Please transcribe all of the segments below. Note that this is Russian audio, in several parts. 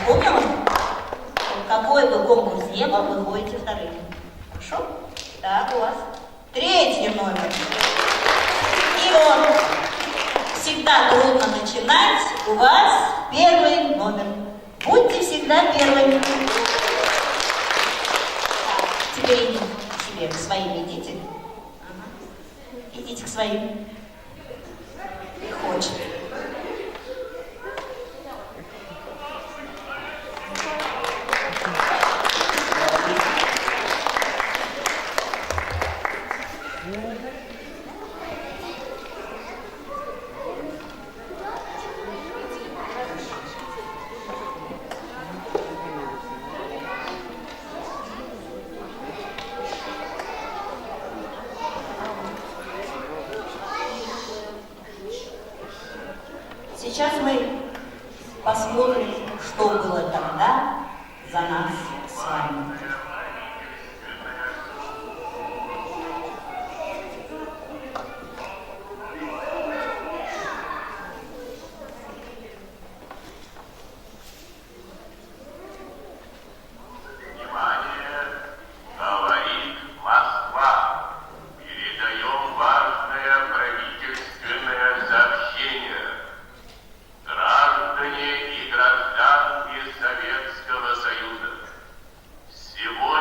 Запомнила? Какой бы конкурс ни был, вы ходите вторым. Хорошо? Так, у вас третий номер. И вот, всегда трудно начинать, у вас первый номер. Будьте всегда первыми. Теперь идите к себе, к своим идите. Ага. Идите к своим. Не хочет. Сейчас мы посмотрим, что было тогда за нас с вами. Советского Союза. Сегодня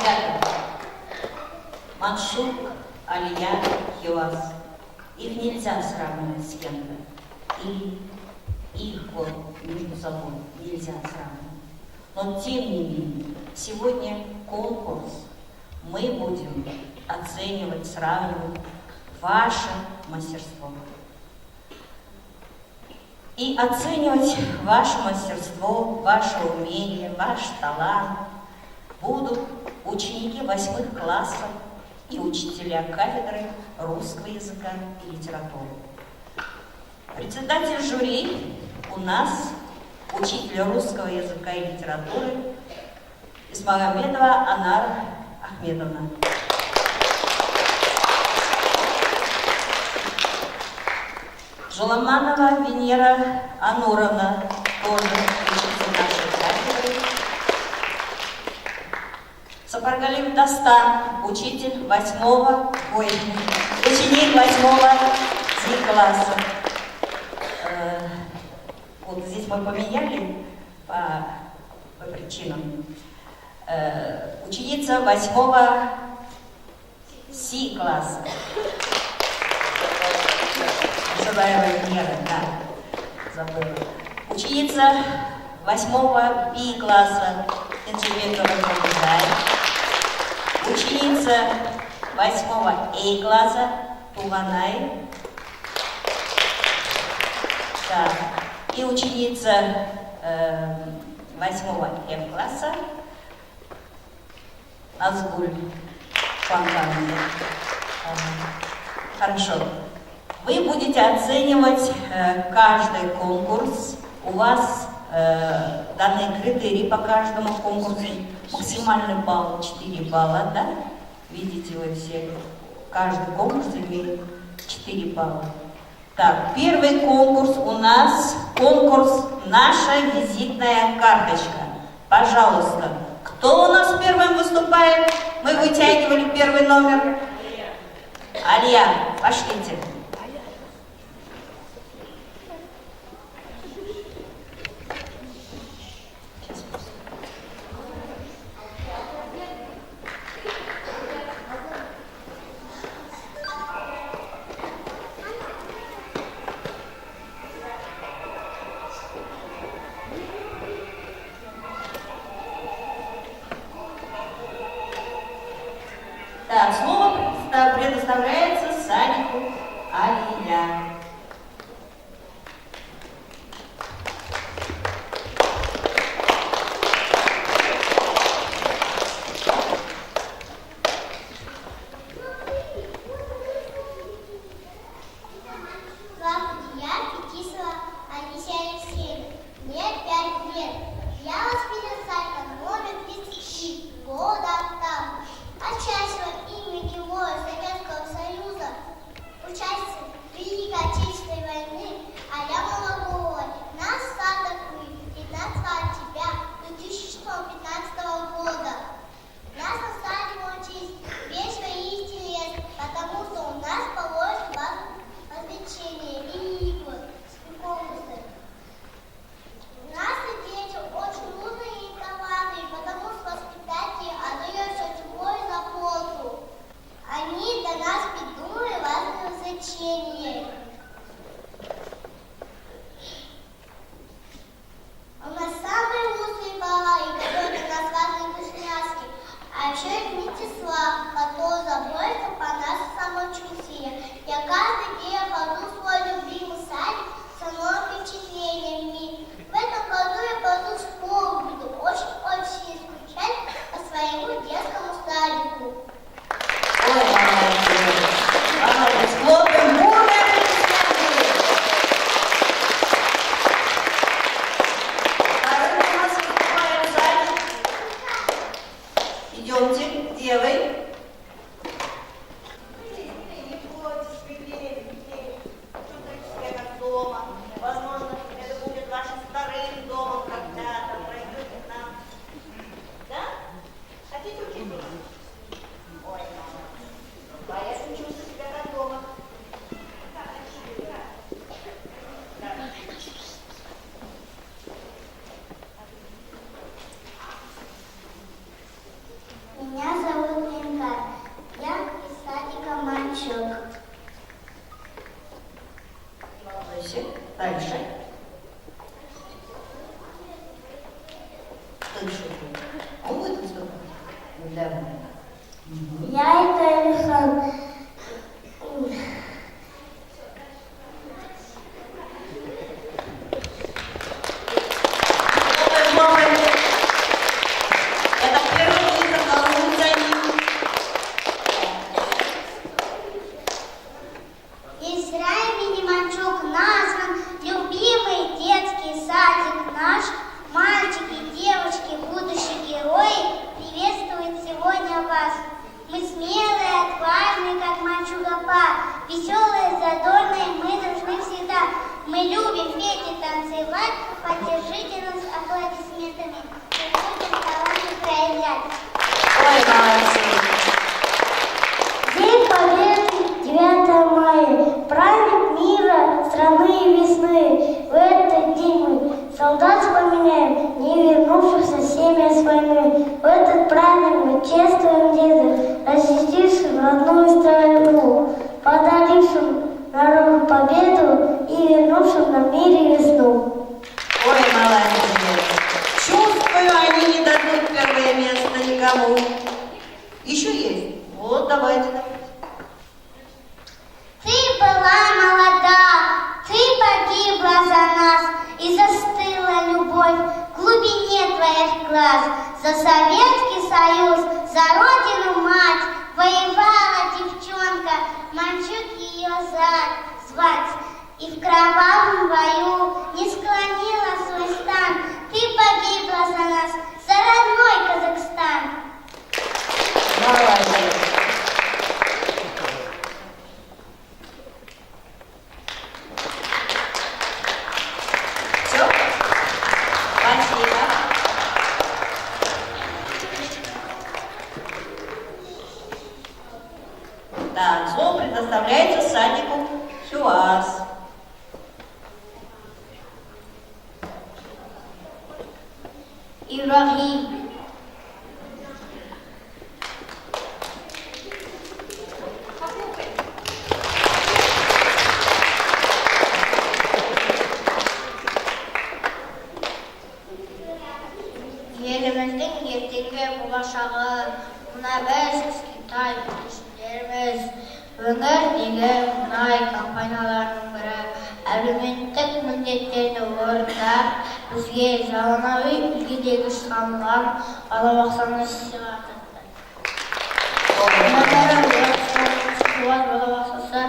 Ребята, Маншук, Алия, Хиоас. Их нельзя сравнивать с кем-то. И их вот между собой нельзя сравнивать. Но тем не менее, сегодня конкурс мы будем оценивать, сравнивать ваше мастерство. И оценивать ваше мастерство, ваше умение, ваш талант будут ученики 8 классов и учителя кафедры русского языка и литературы. Председатель жюри у нас учитель русского языка и литературы Исмагамедова Анар Ахмедовна. Жуламанова Венера Ануровна, тоже учитель нашей кафедры. Сапаргалиев Дастан, учитель ученик 8-го класса. Вот здесь мы поменяли по причинам. Ученица 8-го класса. Садаева Венера, да, забыла. Ученица 8-го класса Инженерного Музея. Ученица 8-го класса Туванай. Да. И ученица 8-го класса Азгуль Фанканова. Хорошо. Вы будете оценивать каждый конкурс. У вас данные критерии по каждому конкурсу. Максимальный балл 4 балла, да? Видите вы все, каждый конкурс имеет 4 балла. Так, первый конкурс у нас конкурс «Наша визитная карточка». Пожалуйста, кто у нас первым выступает? Мы вытягивали первый номер. Алия, пошлите. Так, слово предоставляется Садику Алия. Здравствуйте, я Фетисова Анисия Алексеевна. Мне 5 лет. Я воспитана номер 33 года октября. Отчасти имя Героя Советского Союза, участник Великой Отечественной войны, Аля Малогова. Нас статуи 15 октября 2015 года. Нас оставили учить весь воистину лет, потому что у нас положено развлечения и игры, и конкурсы. Наши дети очень умные и талантливые, потому что воспитатели отдают все тепло и заботу. Они для нас придумали разные развлечения. У нас самые лучшие повара, которые для нас разные вкусняшки. А еще и Вячеслав, который заботится по нашему самочувствию. Я каждый день хожу в свой любимый садик с новыми впечатлениями. В этом году я пойду в школу, буду очень-очень скучать по своему детскому садику. Ой, молодец. Молодец. Хлопаем бурно. Второй у нас выступает садик. Идемте. вышел. Он будет выступать? Да. Я это Алихан. Это первый выход на лузане. Из рая Манчук назван любимый детский садик наш. Мальчики, девочки, будущие герои приветствуют сегодня вас. Мы смелые, отважные, как Манчугапа, веселые, задорные, мы должны всегда. Мы любим петь и танцевать, поддержите нас аплодисментами. Мы будем таланты проявлять. Ой, молодцы. День Победы, 9 мая, праздник мира, страны и весны. В этот день мы солдат вспоминаем, не вернувшихся семья с войны. В этот праздник мы чествуем деда, защитивших родную страну, подарившим народу победу и вернувшим нам мир и весну. Ой, молодец. Чувствую, они не дадут первое место никому. Еще есть. Вот, давайте. Ты была молода, ты погибла за нас, и застыла любовь в глубине твоих глаз. За Советский Союз, за родину мать, воевала девчонка, Манчук ее звать. И в кровавом бою не склонила свой стан. Ты погибла за нас, за родной Казахстан. Молодец. Все? Спасибо. Так, слово предоставляется садику ХЮАС. Ибрагим. Еліміздің ертеңгі болашағы, мына біз Қытай көршілеріміз. Өңірдегі мұнай компанияларының бірі әлеуметтік міндеттерді орындап, бізге заманауи үлгідегі шығарылған балабақшаны сыйлады. Балабақшасы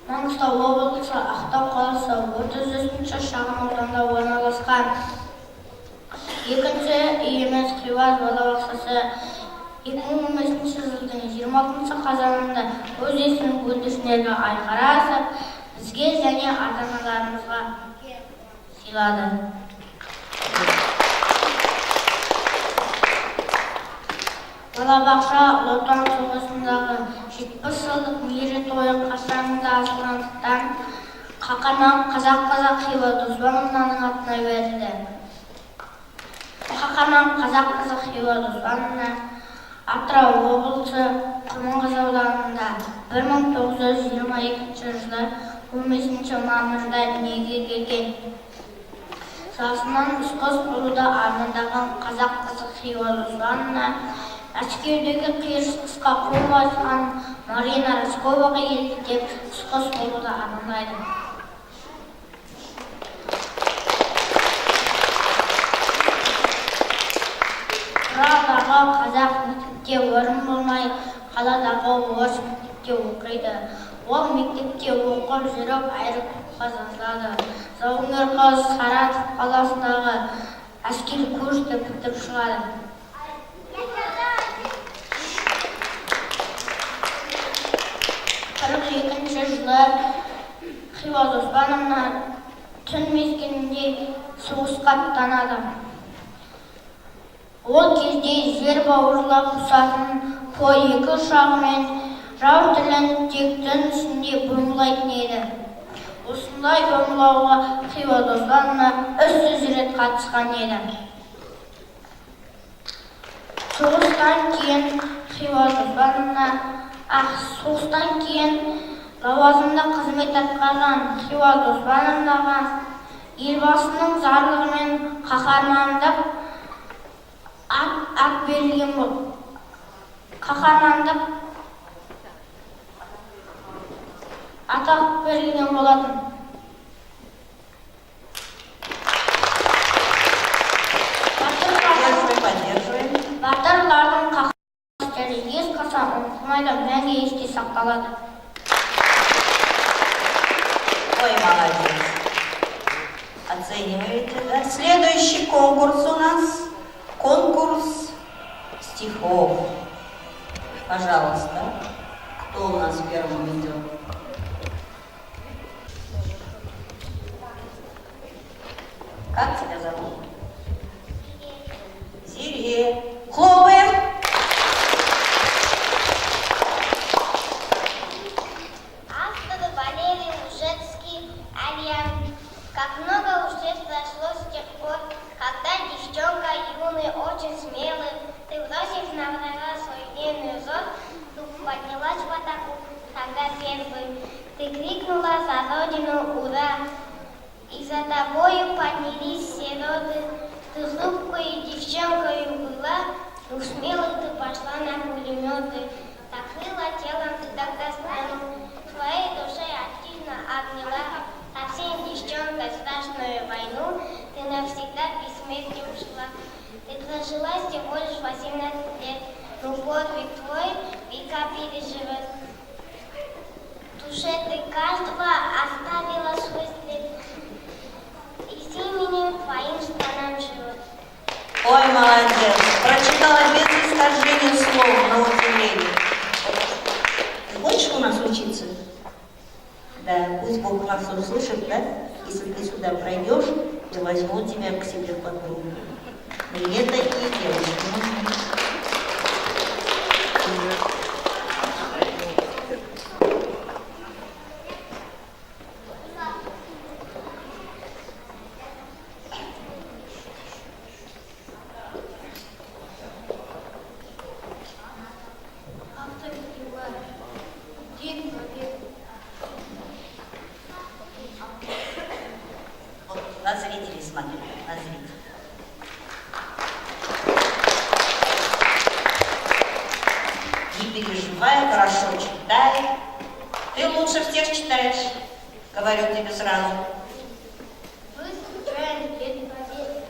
Маңғыстау облысы Ақтау қаласы 33-ші шағын ауданда орналасқан. Екінші үйіміз ХЮАС балабақшасы 2015 жылдың 26 қазанында өз есімін бүлдіршіндерге айқара асып, бізге және ата-аналарымызға сыйлады. Балабақша Ұлы Отан соғысындағы 70 жылдық мерейтойы қарсаңында ашылғандықтан Қақанан қазақ Хиуа Досмановнаның атына берілді. Қақанан қазақ Хиуа Досмановна Атырау облысы Құрманғазы ауданында 1922 жылы 15 мамырда дүниеге келген. Жасынан ұстаз болуды армандаған қазақ Хиуа Досмановна әскердегі қиыршылыққа қол басқан Марина Рысковаға еліктеп ұстаз болуды армандайды. Қаладағы қазақ мектепте орын болмай, қаладағы орыс мектепте оқиды. Ол мектепте оқып жүріп аэроклубқа жазылады. Жауынгер қыз Саратов қаласындағы әскери курсты бітіріп шығады. 42 жылы Хиуа Досмановна түн мезгілінде соғысқа аттанады. Ол кезде жер бауырлап ұсатын Хо-2 ұшағымен жау тілін тек түн ішінде бомбылайтын еді. Осындай бомбылауға Хиуа Досмановна 300 рет қатысқан еді. Соғыстан кейін Хиуа Досмановна соғыстан кейін лауазымда қызмет атқарған Хиуа Досмановнаға елбасының жарлығымен қаһармандық қаһармандық атақ берілген болатын. Батырлардың қастері ешқашан ұмытылмайды, мәңгі есте сақталады. Ой, молодец. Оцениваете, да? Следующий конкурс у нас. Конкурс стихов. Пожалуйста. Кто у нас первым идет? Как тебя зовут? Зире. Хлопаем. Автор Валерий Лужецкий, Альян. Как много уже прошло с тех пор, когда девчонка юный, очень смелый, ты бросив на врага свой дневный взор, вдруг поднялась в атаку, тогда первый. Ты крикнула за родину «Ура!» И за тобою поднялись все роды. Ты хрупкой девчонкой была, вдруг смелой ты пошла на пулеметы. Так крыла телом ты тогда страну, своей душой активно обняла. Совсем девчонка страшную войну, ты навсегда бессмертие ушла. Ты прожила всего лишь 18 лет, но подвиг твой века переживет. В душе ты каждого оставила свой след, и с именем твоим станом живет. Ой, молодец. Прочитала без искажения слов, на удивление. Ты хочешь у нас учиться? Да, пусть Бог нас услышит, да? Если ты сюда пройдешь, я возьму тебя к себе в подругу. Мне такие девушки нужны. На зрителей смотри, на зрителей. Не переживай, хорошо читай. Ты лучше всех читаешь, говорю тебе сразу. Вы случайно Дед Победы,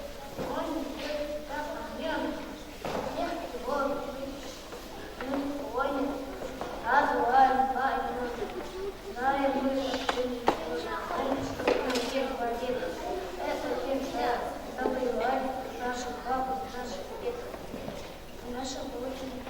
он идет так объем, всех его понял, разлаем пойдем, знаем мы, что Дед Победы. Это нельзя забывать нашу папу, наших предков, нашу родину.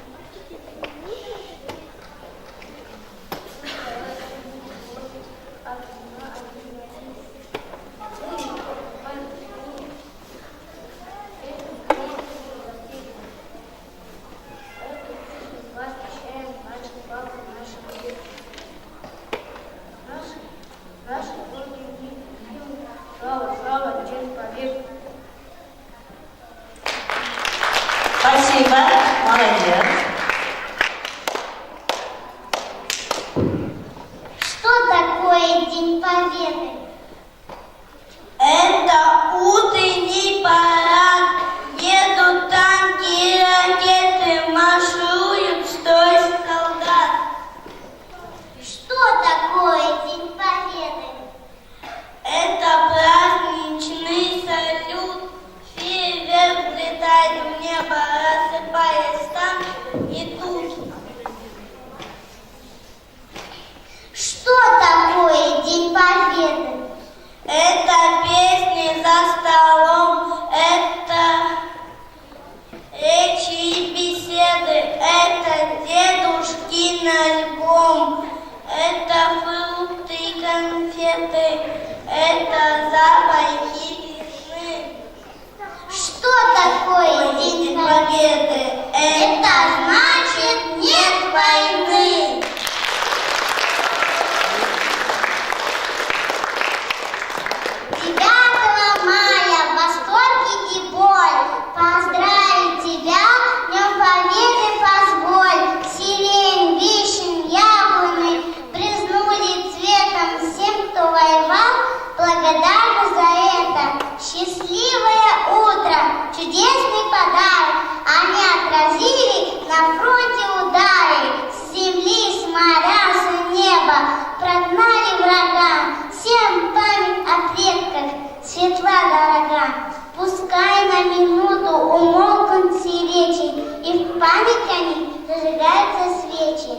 Спасибо, молодец. Что такое День Победы? Это утренний парад, едут танки и ракеты, маршируют строй солдат. Что такое День Победы? Это праздничный салют, фейерверк взлетает в небо, рассыпаясь там и тут. Что такое День Победы? Это песни за столом, это речи и беседы, это дедушкин альбом, это фрукты и конфеты, это запахи весны. Что такое День Победы? Это значит нет войны. 9 мая в восторге и боль. Поздравить тебя, Днем Победы позволь. Сирень, вишен, яблони брызнули цветом всем, кто воевал. Благодарны за это зажигаются свечи.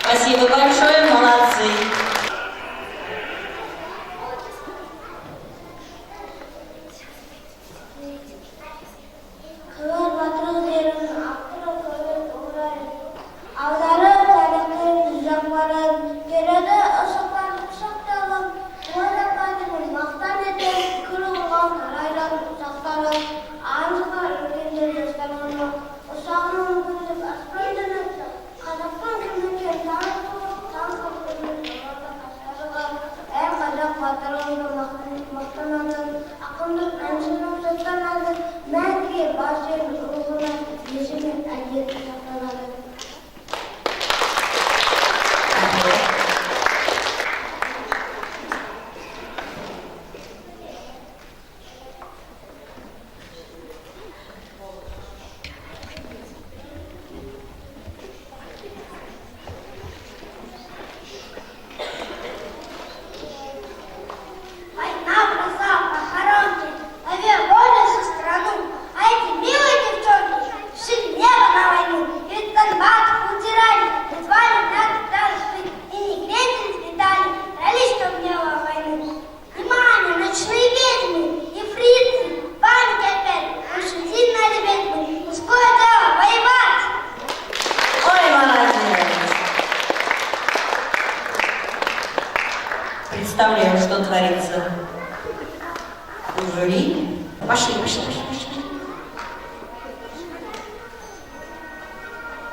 Спасибо большое, молодцы. Представляю, что творится в жюри. Пошли.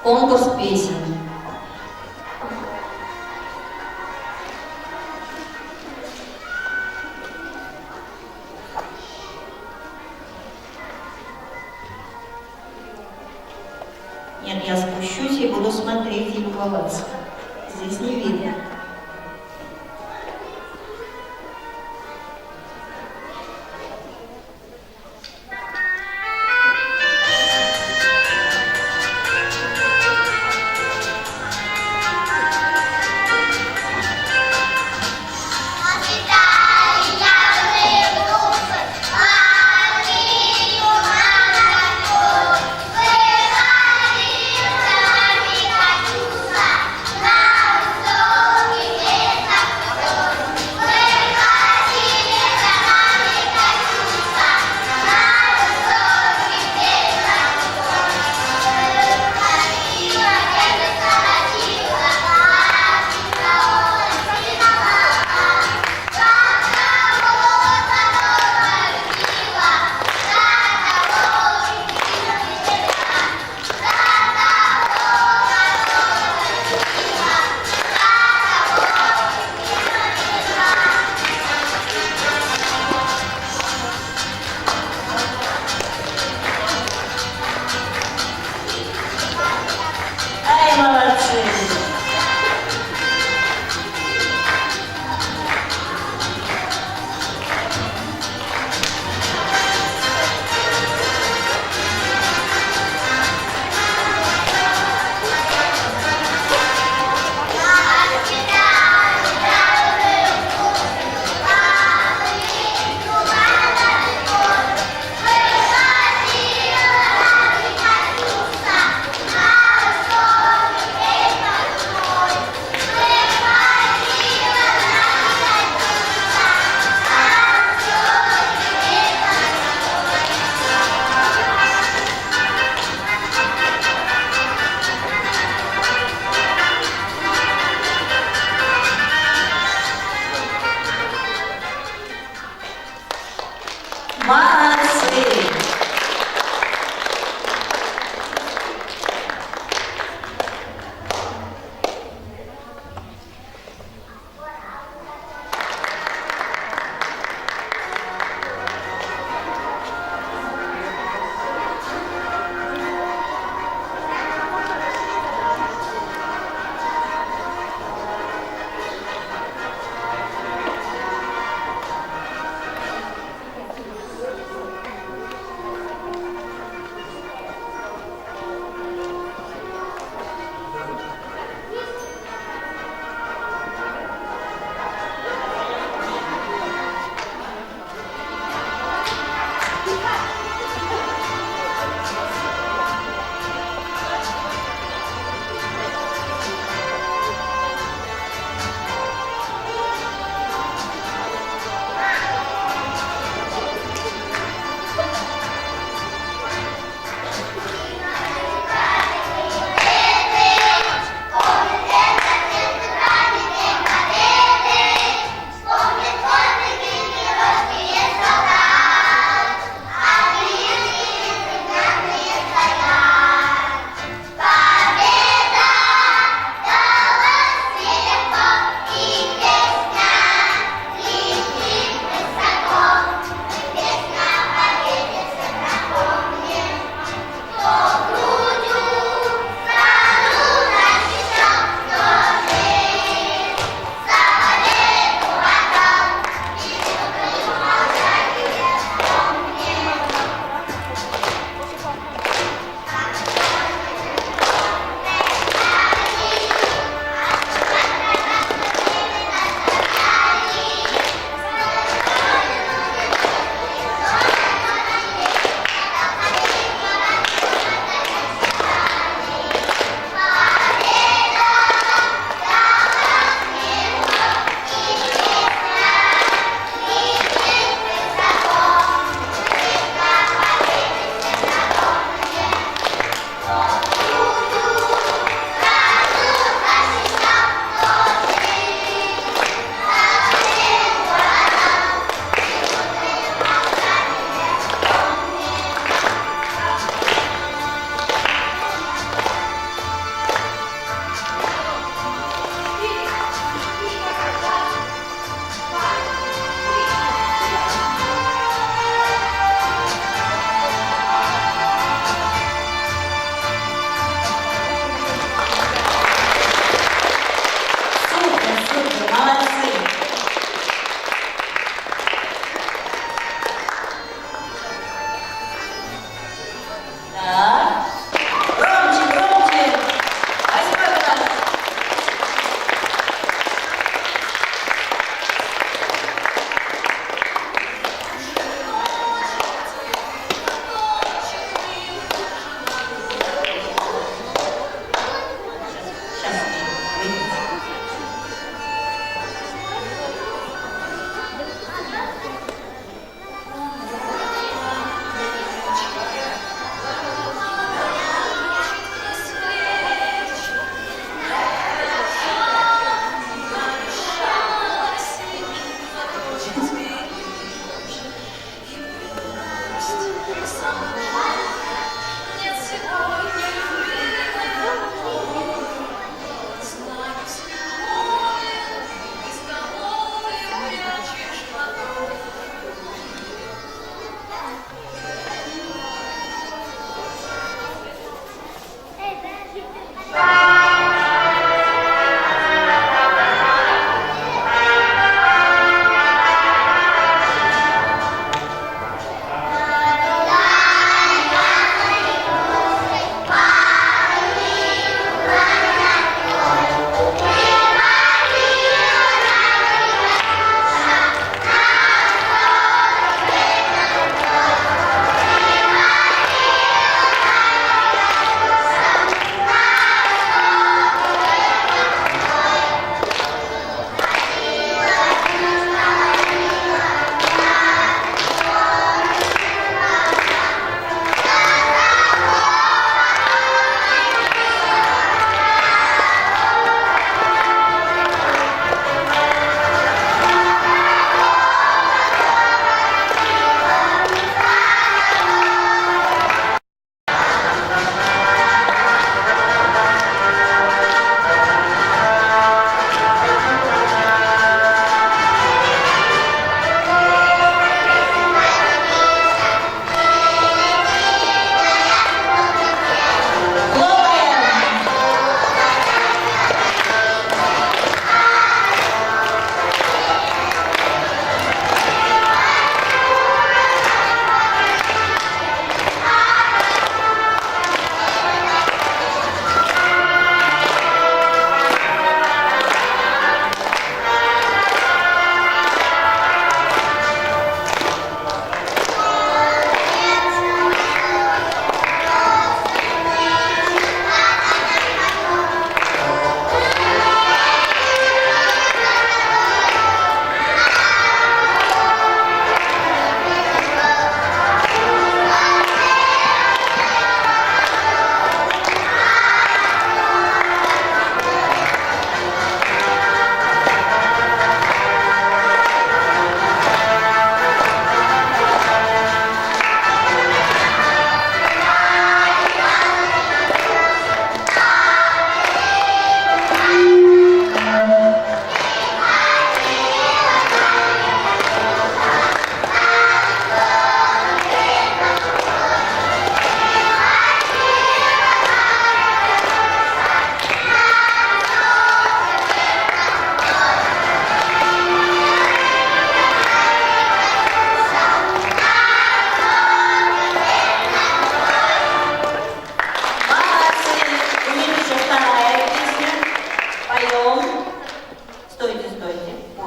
Конкурс песен. Нет, я спущусь и буду смотреть и любоваться. Здесь не видно. Нам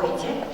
Пойте.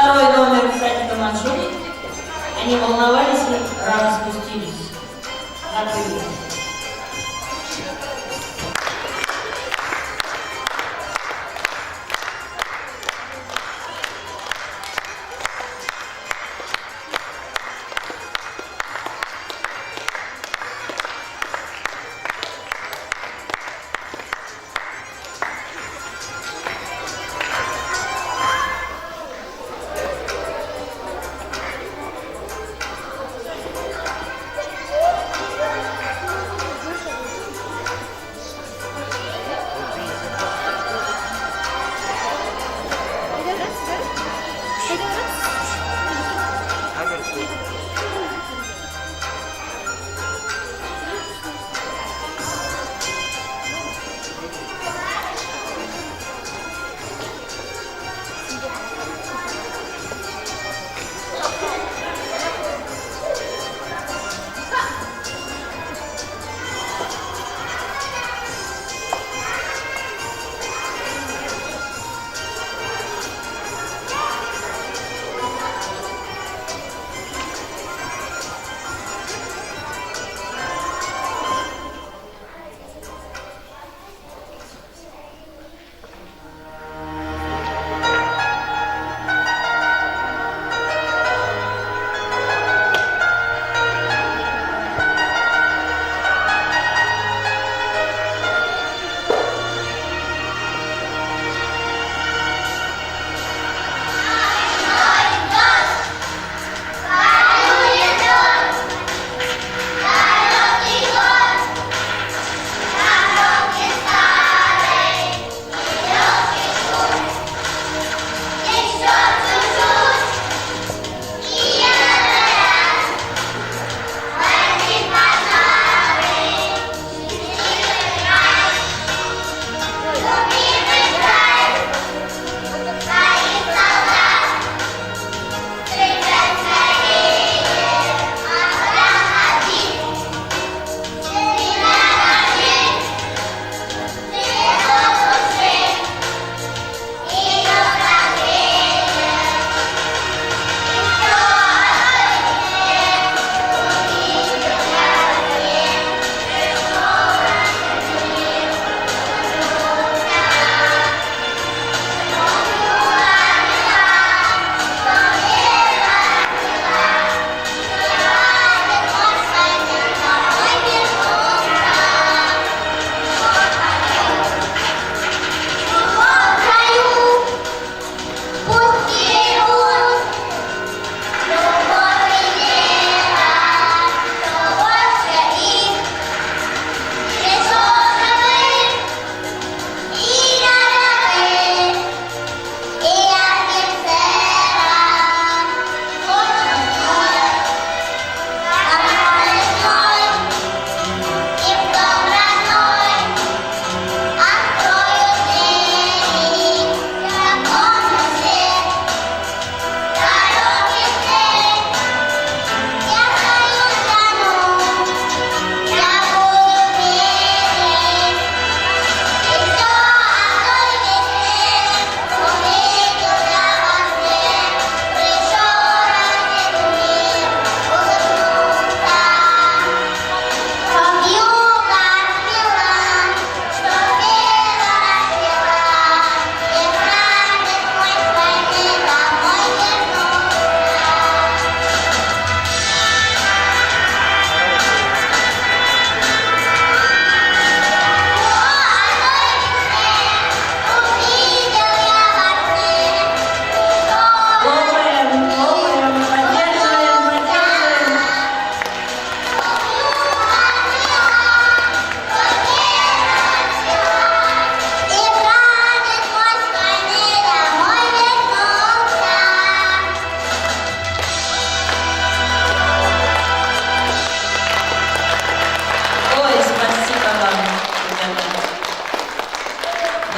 Второй номер всадника Манчжурии. Они волновались и рано спустились на крылья.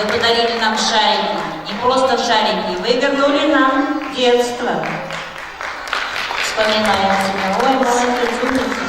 Вы подарили нам шарики. Не просто шарики, вы вернули нам детство. Вспоминаем себя. Ой, молодец, умница.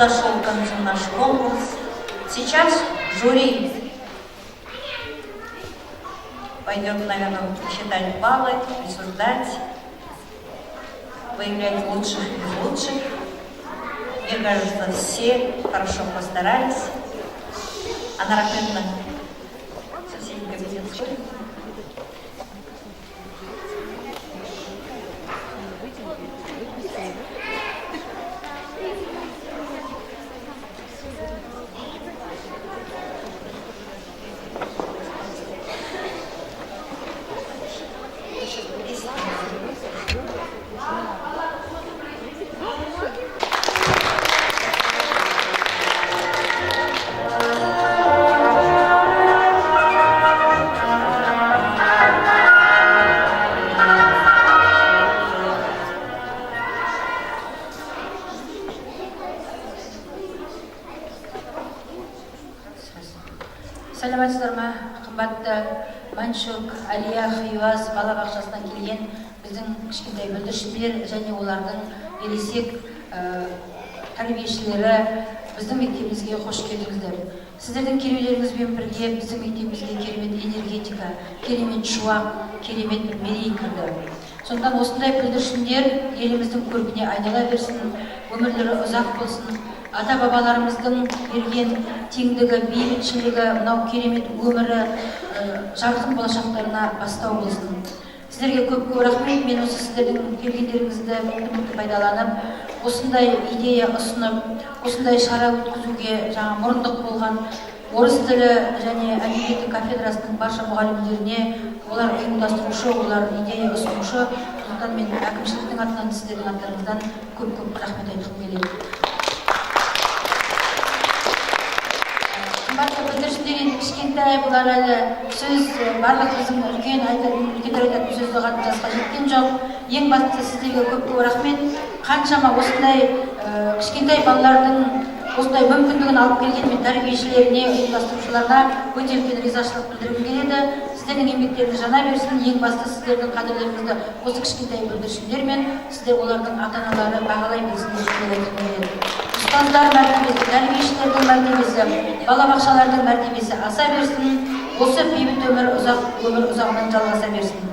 подошел к концу наш конкурс. Сейчас жюри пойдет, наверное, считать баллы, присуждать, выявлять лучших из лучших. Мне кажется, все хорошо постарались. Анна Рахметовна, соседний кабинет. Сәлеметсіздер ме, қымбатты Маншук, Алия, Хиуаз балабақшасынан келген біздің кішкентай бүлдіршіндер және олардың ересек тәрбиешілері біздің мектебімізге қош келдіңіздер. Сіздердің келулеріңізбен бірге біздің мектебімізге керемет энергетика, керемет шуақ, керемет мерей кірді. Сондықтан осындай бүлдіршіндер еліміздің көркіне айнала берсін, өмірлері ұзақ болсын. Ата-бабаларымыздың берген теңдігі, бейбітшілігі, мынау керемет өмірі жарқын болашақтарына бастау болсын. Сіздерге көп-көп рахмет. Мен осы сіздердің келгендеріңізді мүмкіндікті пайдаланып, осындай идея ұсынып, осындай шара өткізуге мұрындық болған орыс тілі және әдебиеті кафедрасының барша мұғалімдеріне, олар ұйымдастырушы, олар идея ұсынушы. Сондықтан мен әкімшіліктің атынан, сіздердің аттарыңыздан көп-көп рахмет айтқым келеді. Қымбатты бүлдіршіндер, кішкентай бұлар әлі сөз барлық біздің үлкен айтатын сөзді қатып жасқа жеткен жоқ. Ең бастысы сіздерге көп-көп рахмет. Қаншама осындай кішкентай балалардың осындай мүмкіндігін алып келген мен тәрбиешілеріне, ұйымдастырушыларына өте үлкен ризашылық білдіргім келеді. Сіздердің еңбектеріңіз жана берсін. Ең басты сіздердің қадірлеріңізді осы кішкентай бүлдіршіндер мен сіздер олардың ата-аналары бағалай білсін деп ұстаздар мәртебесі, тәрбиешілердің мәртебесі, балабақшалардың мәртебесі аса берсін. Осы бейбіт өмір ұзағынан жалғаса берсін.